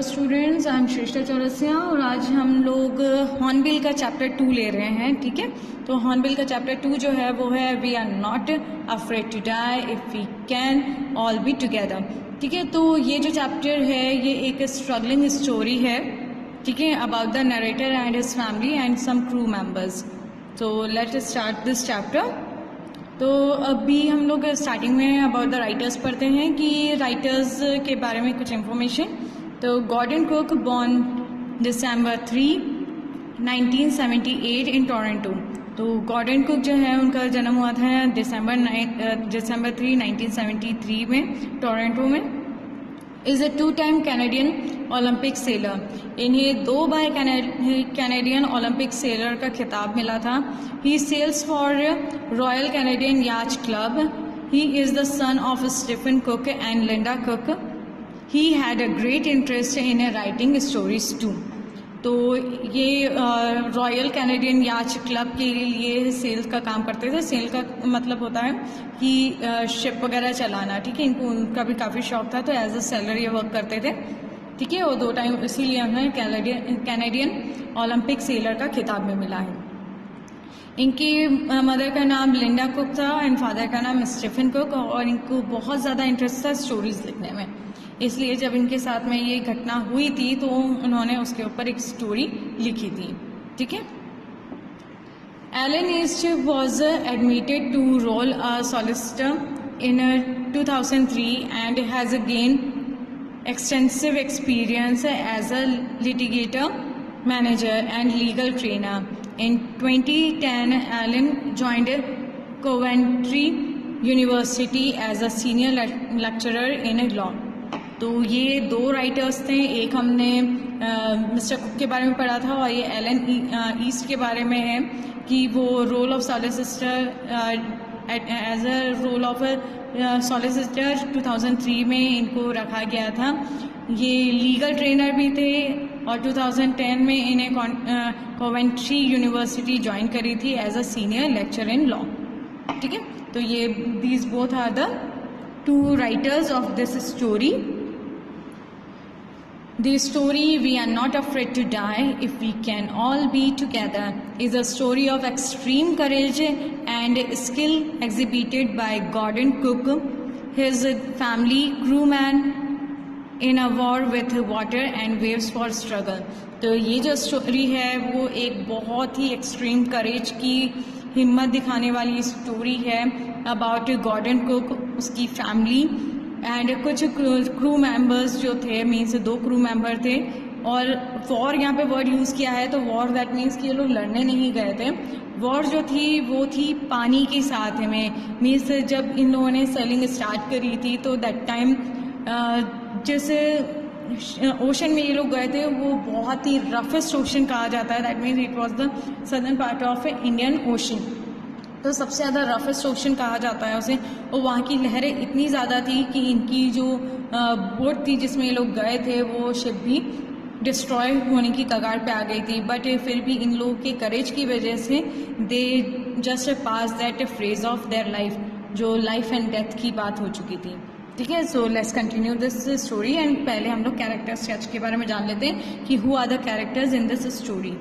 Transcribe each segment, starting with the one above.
Students, I am श्रेष्ठा चौरसिया और आज हम लोग हॉर्नबिल का चैप्टर 2 ले रहे हैं। ठीक है, तो हॉर्नबिल का चैप्टर 2 जो है वो है we are not afraid to die if we can all be together. ठीक है, तो ये जो चैप्टर है ये एक स्ट्रगलिंग स्टोरी है, ठीक है, about the narrator and his family and some crew members. तो let us start this chapter. तो अभी हम लोग स्टार्टिंग में अबाउट द राइटर्स पढ़ते हैं कि राइटर्स के बारे में कुछ इन्फॉर्मेशन। तो Gordon Cook born December 3, 1978 in Toronto. तो गॉर्डन कुक जो है उनका जन्म हुआ था December 3, 1973 में टोरंटो में। Is a 2-time Canadian Olympic seller. इन्हें 2 बार कैनेडियन ओलंपिक सेलर का खिताब मिला था। He sails for Royal Canadian yacht club. He is the son of Stephen Cook and Linda Cook. He had a great interest in writing stories too. तो ये royal Canadian yacht club के लिए sales का काम करते थे। Cell का मतलब होता है कि शिप वगैरह चलाना। ठीक है, इनको उनका भी काफ़ी शौक था, तो एज अ सेलर ये वर्क करते थे। ठीक है, और 2 टाइम इसीलिए उन्हें कैनेडियन ओलंपिक सेलर का खिताब में मिला है। इनकी मदर का नाम लिंडा कुक था एंड फादर का नाम स्टीफन कुक, और इनको बहुत ज़्यादा इंटरेस्ट था स्टोरीज लिखने में। इसलिए जब इनके साथ में ये घटना हुई थी तो उन्होंने उसके ऊपर एक स्टोरी लिखी थी। ठीक है, Alan East was admitted to role a solicitor in 2003 and has gain extensive experience as a litigator, manager and legal trainer. In 2010, Allen joined Coventry University as a senior lecturer in law. तो ये 2 writers थे, एक हमने mister cook के बारे में पढ़ा था और ये एलन ईस्ट के बारे में है कि वो role of solicitor as a role of solicitor 2003 में इनको रखा गया था। ये लीगल ट्रेनर भी थे और 2010 में इन्हें कोवेंट्री यूनिवर्सिटी ज्वाइन करी थी as a senior lecture in law. ठीक है, तो ये these both are the 2 writers of this story. The story We Are Not Afraid to Die If We Can All Be Together is a story of extreme courage and skill exhibited by Gordon Cook, his family, crewman in a war with water and waves for struggle. तो ये जो story है वो एक बहुत ही extreme करेज की हिम्मत दिखाने वाली स्टोरी है अबाउट गॉर्डन कुक, उसकी फैमिली एंड कुछ क्रू मेंबर्स जो थे, मीन्स 2 क्रू मेंबर थे। और वॉर यहाँ पे वर्ड यूज़ किया है, तो वॉर दैट मीन्स कि ये लोग लड़ने नहीं गए थे। वॉर जो थी वो थी पानी के साथ में, मीन्स जब इन लोगों ने सेलिंग स्टार्ट करी थी तो दैट टाइम जिस ओशन में ये लोग गए थे वो बहुत ही रफेस्ट ओशन कहा जाता है। That means it was the southern part of Indian ocean, तो सबसे ज़्यादा रफेस्ट ओशन कहा जाता है उसे। और वहाँ की लहरें इतनी ज़्यादा थी कि इनकी जो बोट थी जिसमें ये लोग गए थे वो शिप भी डिस्ट्रॉय होने की कगार पे आ गई थी। बट फिर भी इन लोगों के करेज की वजह से they just pass that phrase of their life, जो लाइफ एंड डेथ की बात हो चुकी थी। ठीक है, so let's continue this story and पहले हम लोग कैरेक्टर स्केच के बारे में जान लेते हैं कि who are the characters in this story.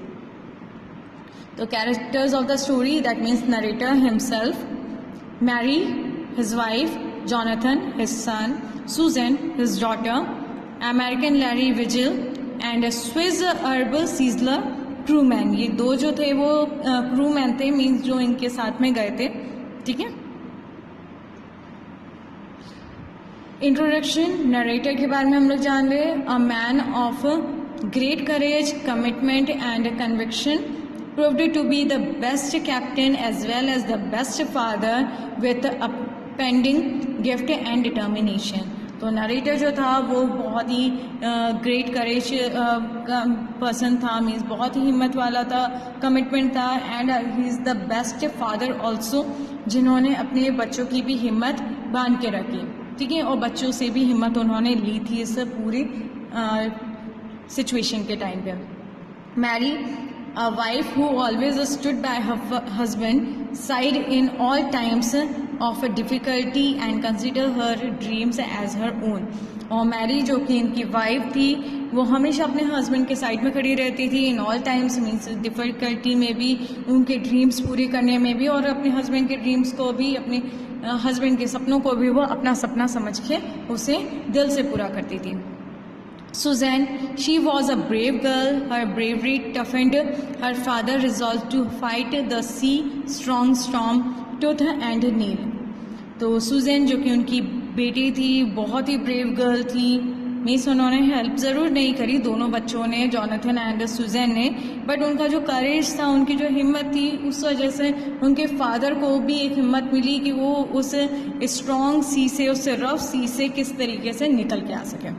The characters of the story, that means narrator himself, Mary, his wife, Jonathan, his son, Susan, his daughter, American Larry Vigil and a Swiss herbal sizzler crewman. ये 2 जो थे वो crewman थे, means जो इनके साथ में गए थे। ठीक है, इंट्रोडक्शन, नरेटर के बारे में हम लोग जान ले। A man of great courage, commitment and conviction, proved to be the best captain as well as the best father with a pending gift and determination. तो नरेटर जो था वो बहुत ही ग्रेट करेज पर्सन था, मीन्स बहुत ही हिम्मत वाला था, कमिटमेंट था and he is the best father also, जिन्होंने अपने बच्चों की भी हिम्मत बांध के रखी। ठीक है, और बच्चों से भी हिम्मत उन्होंने ली थी इस पूरी सिचुएशन के टाइम पे। Mary, a wife who always stood by her husband side in all times of difficulty and consider her dreams as her own. और मैरी जो कि इनकी वाइफ थी वो हमेशा अपने हस्बैंड के साइड में खड़ी रहती थी in all times, means difficulty में भी, उनके ड्रीम्स पूरे करने में भी, और अपने हस्बैंड के ड्रीम्स को भी, अपने हस्बैंड के सपनों को भी वो अपना सपना समझ के उसे दिल से पूरा करती थी। Suzanne, she was a brave girl. Her bravery toughened her father resolved to fight the sea, strong storm, tooth and nail. तो सुजैन जो कि उनकी बेटी थी, बहुत ही ब्रेव गर्ल थी। मीन्स उन्होंने हेल्प ज़रूर नहीं करी दोनों बच्चों ने, जॉनथन एंड सुजैन ने, बट उनका जो करेज था, उनकी जो हिम्मत थी, उस वजह से उनके फादर को भी एक हिम्मत मिली कि वो उस स्ट्रॉन्ग सी से, उस रफ सी से किस तरीके से निकल के आ सके।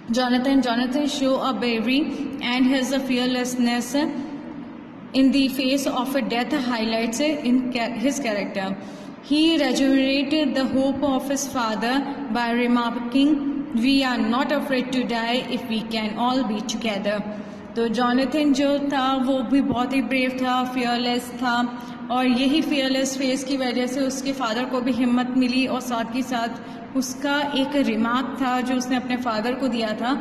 Jonathan show a bravery and his fearlessness in the face of a death highlights in his character. He rejuvenated the hope of his father by remarking, "We are not afraid to die if we can all be together." तो Jonathan जो था वो भी बहुत ही brave था, fearless था, और यही फियरलेस फेस की वजह से उसके फादर को भी हिम्मत मिली, और साथ ही साथ उसका एक रिमार्क था जो उसने अपने फादर को दिया था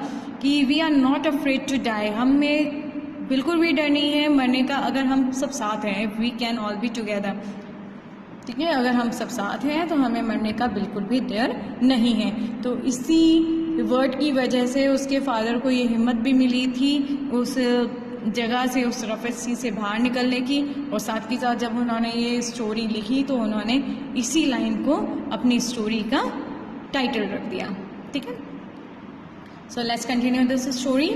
कि we are not afraid to die, हमें बिल्कुल भी डर नहीं है मरने का अगर हम सब साथ हैं, we can all be together. ठीक है, अगर हम सब साथ हैं तो हमें मरने का बिल्कुल भी डर नहीं है। तो इसी वर्ड की वजह से उसके फादर को ये हिम्मत भी मिली थी उस जगह से, उस रफेसी से बाहर निकलने की, और साथ ही साथ जब उन्होंने ये स्टोरी लिखी तो उन्होंने इसी लाइन को अपनी स्टोरी का टाइटल रख दिया। ठीक है, so let's continue this story.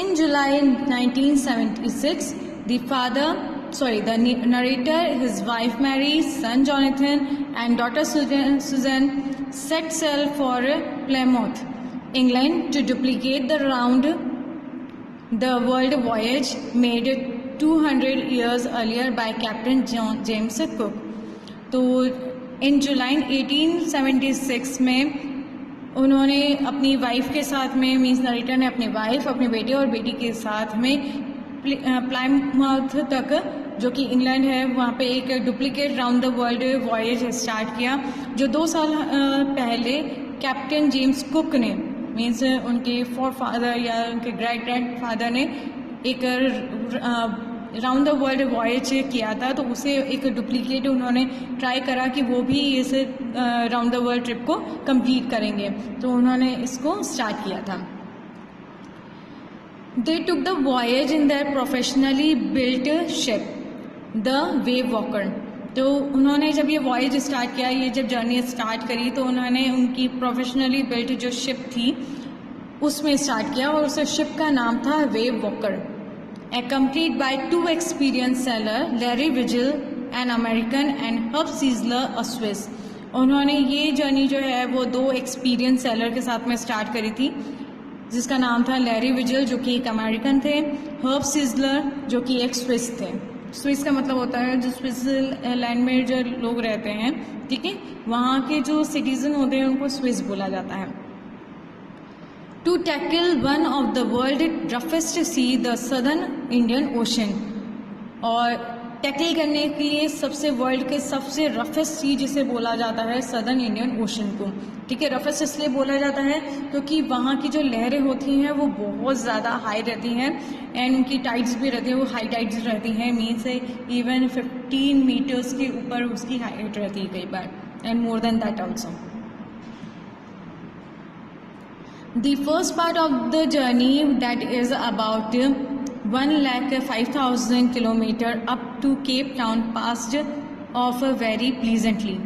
In July 1976 the narrator, his wife Mary, son Jonathan and daughter Susan set sail for Plymouth, England to duplicate the round the world voyage made 200 years earlier by Captain James Cook. तो इन जुलाई 1876 में उन्होंने अपनी wife के साथ में, means narrator ने अपनी wife, अपने बेटे और बेटी के साथ में प्लायमाउथ तक, जो कि इंग्लैंड है, वहाँ पे एक duplicate round the world voyage start किया, जो 2 साल पहले कैप्टन जेम्स कुक ने, मीन्स उनके फोरफादर या उनके ग्रैंड फादर ने एक राउंड द वर्ल्ड वॉयज किया था। तो उसे एक डुप्लीकेट उन्होंने ट्राई करा कि वो भी इस राउंड द वर्ल्ड ट्रिप को कंप्लीट करेंगे, तो उन्होंने इसको स्टार्ट किया था। They took the voyage in their professionally built ship, the Wave Walker. तो उन्होंने जब ये वॉयज स्टार्ट किया, ये जब जर्नी स्टार्ट करी, तो उन्होंने उनकी प्रोफेशनली बिल्ट जो शिप थी उसमें स्टार्ट किया, और उस शिप का नाम था wave walker, accompanied by 2 experienced sailors, Larry Vigil, an American, and Herb Sizzler, a Swiss. उन्होंने ये जर्नी जो है वो 2 एक्सपीरियंस सेलर के साथ में स्टार्ट करी थी, जिसका नाम था लैरी विजल जो कि एक अमेरिकन थे, हर्ब सिजलर जो कि एक स्विस थे। स्विस का मतलब होता है जो स्विट्जरलैंड में जो लोग रहते हैं, ठीक है, वहाँ के जो सिटीजन होते हैं उनको स्विस बोला जाता है। To tackle one of the world roughest sea, the southern Indian ocean, और टैकल करने के लिए सबसे वर्ल्ड के सबसे रफेस्ट सी जिसे बोला जाता है सदर्न इंडियन ओशन को, ठीक है। रफेस्ट इसलिए बोला जाता है क्योंकि वहाँ की जो लहरें होती हैं वो बहुत ज़्यादा हाई रहती हैं, एंड उनकी टाइड्स भी रहती हैं, वो हाई टाइड्स रहती हैं, मीन्स इवन 15 मीटर्स के ऊपर उसकी हाइट रहती है कई बार, and more than that also. The first part of the journey, that is about 1,05,000 kilometer up to Cape Town, passed off very pleasantly.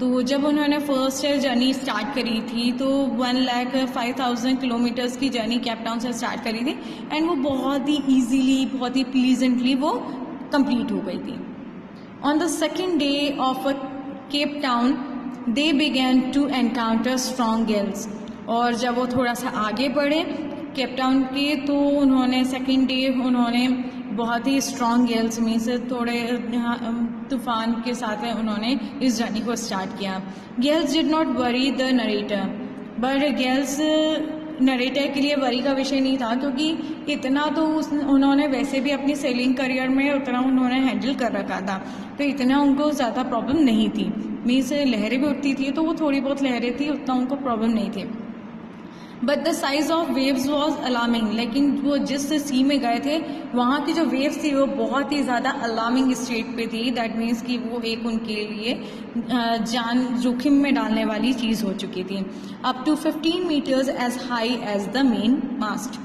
तो जब उन्होंने फर्स्ट जर्नी स्टार्ट करी थी तो 1,05,000 किलोमीटर्स की जर्नी केप टाउन से स्टार्ट करी थी, एंड वो बहुत ही ईजीली, बहुत ही प्लीजेंटली वो कंप्लीट हो गई थी। On the second day of Cape Town they began to encounter strong gales, और जब वो थोड़ा सा आगे बढ़े केप टाउन के तो उन्होंने सेकेंड डे उन्होंने बहुत ही स्ट्रॉन्ग गेल्स में से थोड़े तूफान के साथ में उन्होंने इस जर्नी को स्टार्ट किया। Gales did not worry the narrator, but Gales narrator के लिए वरी का विषय नहीं था, क्योंकि इतना तो उन्होंने वैसे भी अपनी सेलिंग करियर में उतना उन्होंने हैंडल कर रखा था, तो इतना उनको ज़्यादा प्रॉब्लम नहीं थी। मीन्स लहरें भी उठती थी तो वो थोड़ी बहुत लहरें थी, उतना उनको प्रॉब्लम नहीं थी। But the size of waves was alarming, लेकिन वो जिस सी में गए थे वहाँ की जो वेव्स थी वो बहुत ही ज़्यादा अलार्मिंग स्टेट पे थी। दैट मीन्स कि वो एक उनके लिए जान जोखिम में डालने वाली चीज़ हो चुकी थी। Up to 15 meters as high as the main mast,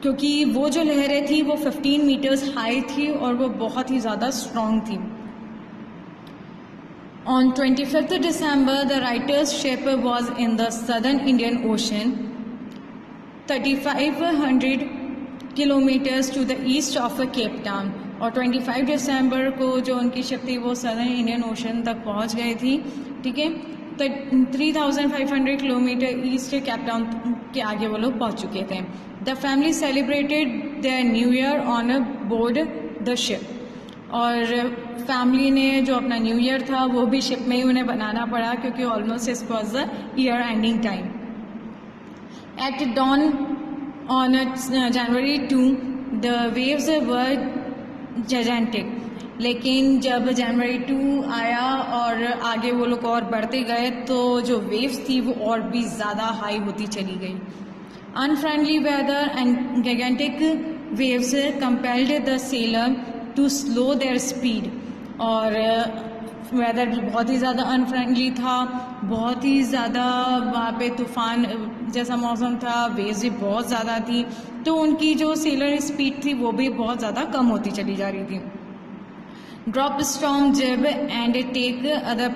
क्योंकि वो जो लहरें थी वो 15 मीटर्स हाई थी और वो बहुत ही ज़्यादा स्ट्रॉन्ग थी। On 25th December, the writer's ship was in the southern Indian Ocean, 3,500 kilometers to the east of Cape Town। और 25 दिसंबर को जो उनकी शिप थी वो सदर्न इंडियन ओशन तक पहुंच गई थी, ठीक है। तो 3,500 किलोमीटर ईस्ट केप टाउन के आगे वो लोग पहुंच चुके थे। The family celebrated their new year on board the ship, और फैमिली ने जो अपना न्यू ईयर था वो भी शिप में ही उन्हें बनाना पड़ा, क्योंकि almost it was the year ending time. At dawn on January 2 the waves were gigantic, लेकिन जब जनवरी 2 आया और आगे वो लोग और बढ़ते गए तो जो वेव्स थी वो और भी ज़्यादा हाई होती चली गई। Unfriendly weather and gigantic waves compelled the sailor to slow their speed, और वेदर बहुत ही ज़्यादा अनफ्रेंडली था, बहुत ही ज़्यादा वहाँ पे तूफ़ान जैसा मौसम था, वेव्स भी बहुत ज़्यादा थी, तो उनकी जो सेलर स्पीड थी वो भी बहुत ज़्यादा कम होती चली जा रही थी। ड्रॉप स्टॉर्म जब एंड टेक अदर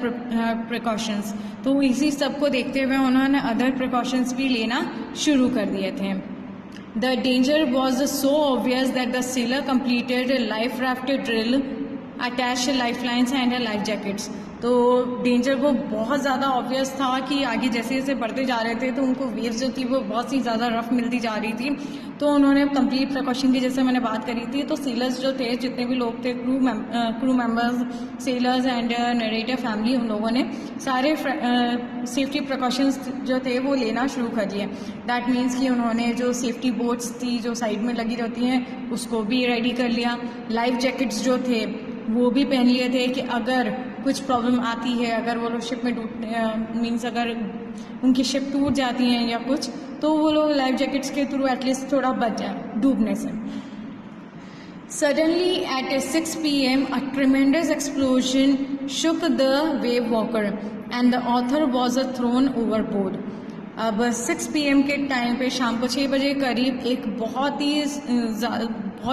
प्रिकॉशंस, तो इसी सब को देखते हुए उन्होंने अदर प्रिकॉशंस भी लेना शुरू कर दिए थे। The danger was so obvious that the sailor completed a life raft drill, attached lifelines and life jackets। तो डेंजर वो बहुत ज़्यादा ऑब्वियस था कि आगे जैसे जैसे बढ़ते जा रहे थे तो उनको वेव्स जो थी वो बहुत सी ज़्यादा रफ मिलती जा रही थी, तो उन्होंने कंप्लीट प्रिकॉशन की, जैसे मैंने बात करी थी। तो सेलर्स जो थे, जितने भी लोग थे, crew members, sellers and narrator family, उन लोगों ने सारे सेफ्टी प्रिकॉशंस जो थे वो लेना शुरू कर दिए। दैट मीन्स कि उन्होंने जो सेफ्टी बोट्स थी जो साइड में लगी रहती हैं उसको भी रेडी कर लिया। लाइफ जैकेट्स जो थे वो भी पहन लिए थे कि अगर कुछ प्रॉब्लम आती है, अगर वो लोग शिप में मीन्स अगर उनकी शिप टूट जाती हैं या कुछ, तो वो लोग लाइफ जैकेट्स के थ्रू एटलीस्ट थोड़ा बच जाए डूबने से। Suddenly at 6 p.m. a tremendous explosion shook the wave walker and the author was thrown overboard। अब 6 PM के टाइम पे, शाम को 6 बजे करीब, एक बहुत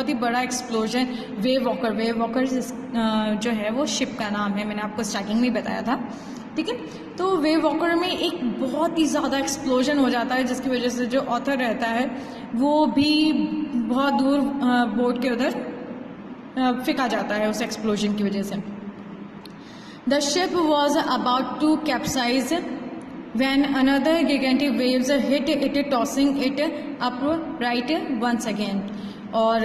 ही बड़ा एक्सप्लोजन वेव वॉकर जो है वो शिप का नाम है, मैंने आपको स्टार्टिंग में बताया था, ठीक है। तो वेव वॉकर में एक बहुत ही ज़्यादा एक्सप्लोजन हो जाता है जिसकी वजह से जो ऑथर रहता है वो भी बहुत दूर बोट के उधर फेंका जाता है उस एक्सप्लोजन की वजह से। The ship was about to capsize when another gigantic waves hit it, tossing it upright once again। और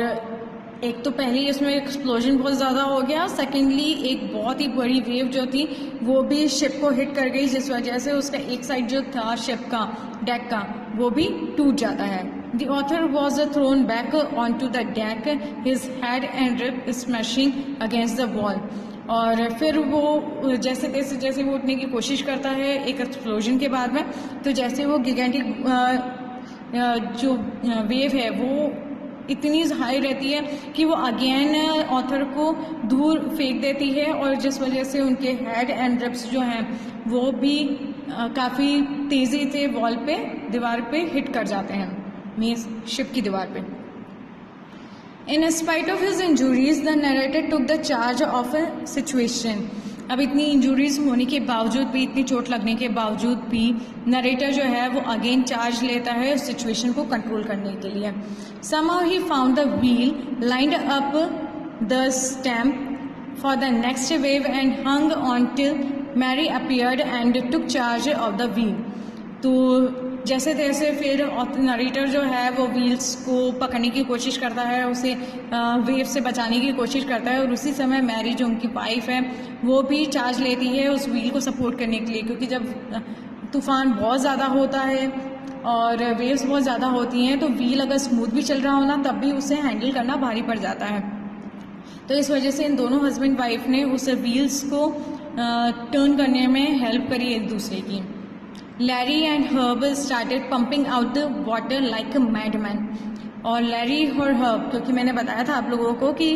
एक तो पहले इसमें एक्सप्लोजन बहुत ज़्यादा हो गया, सेकेंडली एक बहुत ही बड़ी वेव जो थी वो भी शिप को हिट कर गई, जिस वजह से उसका एक साइड जो था शिप का डेक का वो भी टूट जाता है। The author was thrown back onto the deck, his head and rib smashing against the wall। और फिर वो जैसे वो उठने की कोशिश करता है एक एक्सप्लोजन के बाद में, तो जैसे वो गिगेंटिक जो वेव है वो इतनी हाई रहती है कि वो अगेन ऑथर को दूर फेंक देती है, और जिस वजह से उनके हेड एंड रिब्स जो हैं वो भी काफ़ी तेज़ी से वॉल पे, दीवार पे हिट कर जाते हैं, मीन्स शिप की दीवार पे। In spite of his injuries, the narrator took the charge of a situation। अब इतनी इंजरीज होने के बावजूद भी, इतनी चोट लगने के बावजूद भी नरेटर जो है वो अगेन चार्ज लेता है उस सिचुएशन को कंट्रोल करने के लिए। Somehow he found the wheel, lined up the stem for the next wave and hung on till Mary appeared and took charge of the wheel। तो जैसे तैसे फिर नरेटर जो है वो व्हील्स को पकड़ने की कोशिश करता है, उसे वेव से बचाने की कोशिश करता है, और उसी समय मैरी जो उनकी वाइफ है वो भी चार्ज लेती है उस व्हील को सपोर्ट करने के लिए, क्योंकि जब तूफ़ान बहुत ज़्यादा होता है और वेव्स बहुत ज़्यादा होती हैं तो व्हील अगर स्मूथ भी चल रहा हो ना तब भी उसे हैंडल करना भारी पड़ जाता है। तो इस वजह से इन दोनों हस्बैंड वाइफ ने उस व्हील्स को टर्न करने में हेल्प करी एक दूसरे की। Larry and Herb started pumping out the water like a madman. और लैरी और हर्ब, क्योंकि मैंने बताया था आप लोगों को कि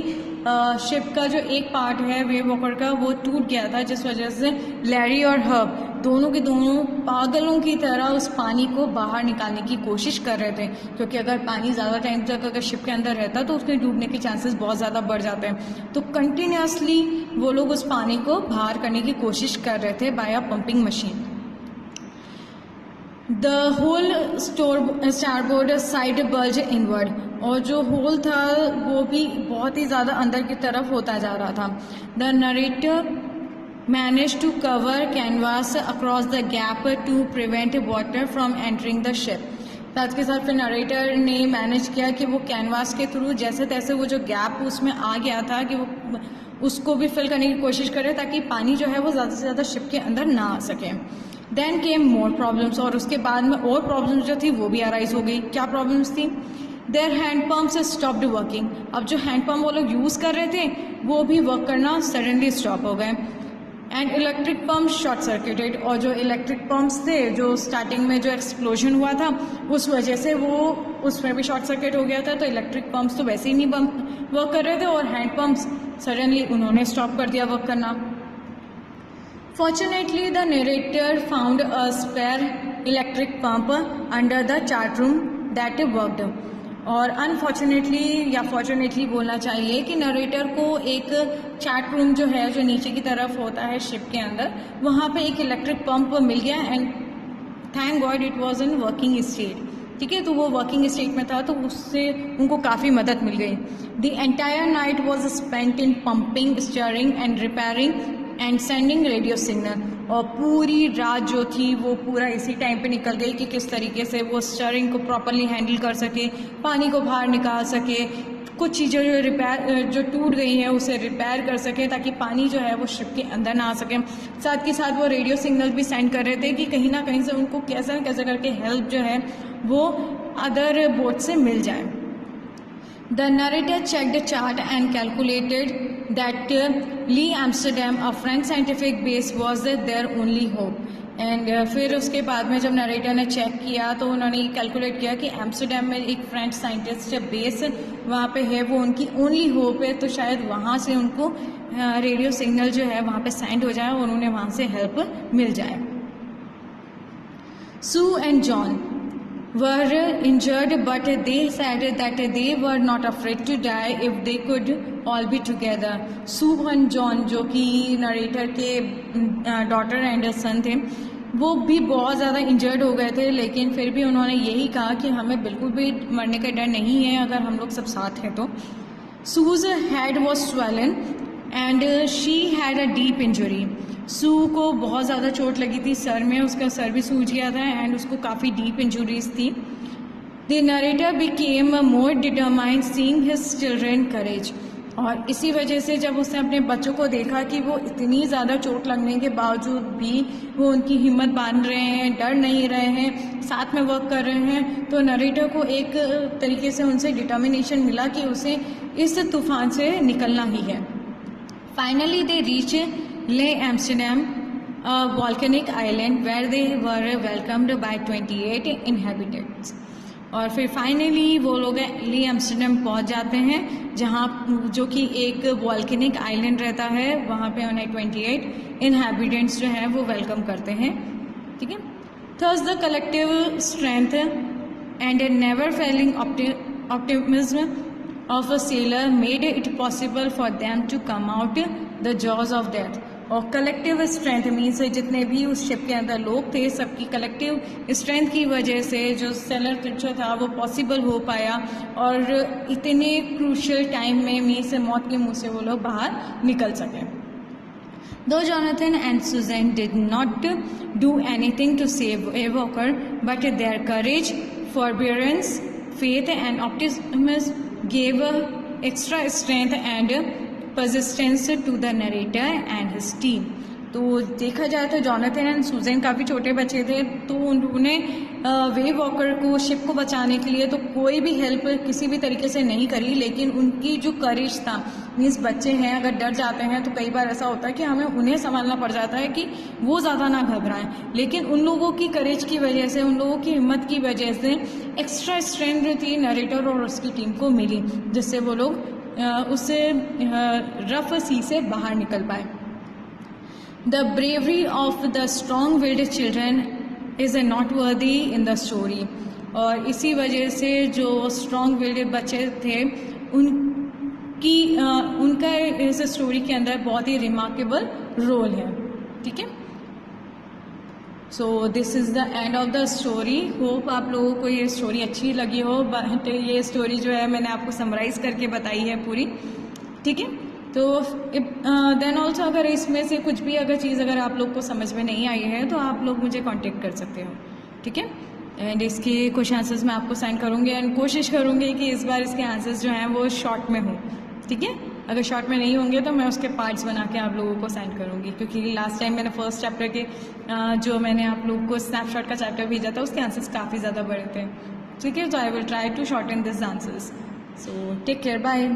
शिप का जो एक पार्ट है वेव वॉकर का वो टूट गया था, जिस वजह से लैरी और हर्ब दोनों के दोनों पागलों की तरह उस पानी को बाहर निकालने की कोशिश कर रहे थे, क्योंकि अगर पानी ज़्यादा टाइम तक अगर शिप के अंदर रहता तो उसके डूबने के चांसेस बहुत ज़्यादा बढ़ जाते हैं। तो कंटिन्यूसली वो लोग उस पानी को बाहर करने की कोशिश कर रहे थे by a pumping machine. The whole starboard side bulge inward, और जो होल था वो भी बहुत ही ज़्यादा अंदर की तरफ होता जा रहा था। The narrator manage to cover canvas across the gap to prevent water from entering the ship. साथ के साथ फिर नरेटर ने मैनेज किया कि वो कैनवास के थ्रू जैसे तैसे वो जो गैप उसमें आ गया था कि वो उसको भी फिल करने की कोशिश करे ताकि पानी जो है वो ज़्यादा से ज़्यादा शिप के अंदर ना आ सके। देन केम मोर प्रॉब्लम्स, और उसके बाद में और प्रॉब्लम्स जो थी वो भी अराइज हो गई। क्या प्रॉब्लम्स थी? Their hand pumps stopped working. अब जो हैंड पम्प वो लोग यूज़ कर रहे थे वो भी वर्क करना सडनली स्टॉप हो गए। And electric pump short circuited, और जो इलेक्ट्रिक पम्प्स थे जो स्टार्टिंग में जो एक्सप्लोजन हुआ था उस वजह से वो उसमें भी शॉर्ट सर्किट हो गया था। तो इलेक्ट्रिक पम्प्स तो वैसे ही नहीं वर्क कर रहे थे और हैंड पम्प्स सडनली उन्होंने स्टॉप कर दिया वर्क करना। Fortunately, the narrator found a spare electric pump under the chart room that worked. और अनफॉर्चुनेटली या फॉर्चुनेटली बोलना चाहिए कि नरेटर को एक चैट रूम जो है जो नीचे की तरफ होता है शिप के अंदर, वहाँ पे एक इलेक्ट्रिक पंप मिल गया and thank God it was in working state. ठीक है, तो वो वर्किंग स्टेट में था तो उससे उनको काफ़ी मदद मिल गई। The entire night was spent in pumping, steering and repairing and sending radio signal. और पूरी रात जो थी वो पूरा इसी टाइम पे निकल गई कि किस तरीके से वो स्टीयरिंग को प्रॉपरली हैंडल कर सके, पानी को बाहर निकाल सके, कुछ चीज़ें जो रिपेयर जो टूट गई हैं उसे रिपेयर कर सके ताकि पानी जो है वो शिप के अंदर ना आ सके। साथ के साथ वो रेडियो सिग्नल भी सेंड कर रहे थे कि कहीं ना कहीं से उनको कैसे न कैसे करके हेल्प जो है वो अदर बोट से मिल जाए। The narrator checked the chart and calculated that Lee Amsterdam, a French scientific base, was their only hope. And फिर उसके बाद में जब नरेटर ने चेक किया तो उन्होंने ये कैलकुलेट किया कि एम्स्टरडेम में एक फ्रेंच साइंटिस्ट बेस वहाँ पे है, वो उनकी ओनली होप है। तो शायद वहाँ से उनको रेडियो सिग्नल जो है वहाँ पे सेंड हो जाए और उन्हें वहाँ से हेल्प मिल जाए। Sue and John were injured, but they said that they were not afraid to die if they could all be together. Sue and John जो कि नरेटर के डॉटर एंड सन थे, वो भी बहुत ज़्यादा इंजर्ड हो गए थे, लेकिन फिर भी उन्होंने यही कहा कि हमें बिल्कुल भी मरने का डर नहीं है अगर हम लोग सब साथ हैं तो। Sue's head was swollen and she had a deep injury. सू को बहुत ज़्यादा चोट लगी थी सर में, उसका सर भी सूज गया था एंड उसको काफ़ी डीप इंजरीज थी। The narrator became more determined seeing his children courage, और इसी वजह से जब उसने अपने बच्चों को देखा कि वो इतनी ज़्यादा चोट लगने के बावजूद भी वो उनकी हिम्मत बांध रहे हैं, डर नहीं रहे हैं, साथ में वर्क कर रहे हैं, तो नरेटर को एक तरीके से उनसे डिटर्मिनेशन मिला कि उसे इस तूफान से निकलना ही है। फाइनली दे रीच ले Amsterdam, a volcanic island where they were welcomed by 28 inhabitants. और फिर फाइनली वो लोग ले एम्स्टरडेम पहुंच जाते हैं जहाँ जो कि एक वॉल्केनिक आइलैंड रहता है, वहाँ पे उन्हें 28 इनहैबिटेंट्स जो हैं वो वेलकम करते हैं। ठीक है, thus the collective strength and never failing optimism of a sailor made it possible for them to come out the jaws of death. और कलेक्टिव स्ट्रेंथ मीन्स जितने भी उस शिप के अंदर लोग थे सबकी कलेक्टिव स्ट्रेंथ की वजह से जो सेलर जो था वो पॉसिबल हो पाया और इतने क्रूशियल टाइम में मीन्स मौत के मुंह से वो लोग बाहर निकल सके। Though Jonathan and Susan did not do anything to save Walker, but their courage, forbearance, faith and optimism gave extra strength and persistence to the narrator and his team. तो देखा जाए तो जॉनथन एंड सूजन काफ़ी छोटे बच्चे थे, तो उन्होंने वे वॉकर को, शिप को बचाने के लिए तो कोई भी हेल्प किसी भी तरीके से नहीं करी, लेकिन उनकी जो करेज था, मीन्स बच्चे हैं अगर डर जाते हैं तो कई बार ऐसा होता है कि हमें उन्हें संभालना पड़ जाता है कि वो ज़्यादा ना घबराएं, लेकिन उन लोगों की करेज की वजह से, उन लोगों की हिम्मत की वजह से एक्स्ट्रा स्ट्रेंथ थी नरेटर और उसकी टीम को मिली, जिससे वो लोग उससे रफ सी से बाहर निकल पाए। The bravery of the strong willed children is a not worthy in the story, और इसी वजह से जो स्ट्रॉन्ग विल्ड बच्चे थे उनका इस स्टोरी के अंदर बहुत ही रिमार्केबल रोल है। ठीक है, so this is the end of the story. Hope आप लोगों को ये स्टोरी अच्छी लगी हो, बट ये स्टोरी जो है मैंने आपको समराइज़ करके बताई है पूरी। ठीक है, तो देन ऑल्सो अगर इसमें से कुछ भी अगर चीज़ अगर आप लोग को समझ में नहीं आई है तो आप लोग मुझे कांटेक्ट कर सकते हो। ठीक है, एंड इसके कुछ आंसर्स मैं आपको सेंड करूँगी, एंड कोशिश करूँगी कि इस बार इसके आंसर्स जो हैं वो शॉर्ट में हों। ठीक है, अगर शॉर्ट में नहीं होंगे तो मैं उसके पार्ट्स बना के आप लोगों को सेंड करूँगी, क्योंकि लास्ट टाइम मैंने फर्स्ट चैप्टर के जो मैंने आप लोगों को स्नैपशॉट का चैप्टर भेजा था उसके आंसर्स काफ़ी ज़्यादा बड़े थे। ठीक है, तो I will try to shorten this answers. So take care, bye.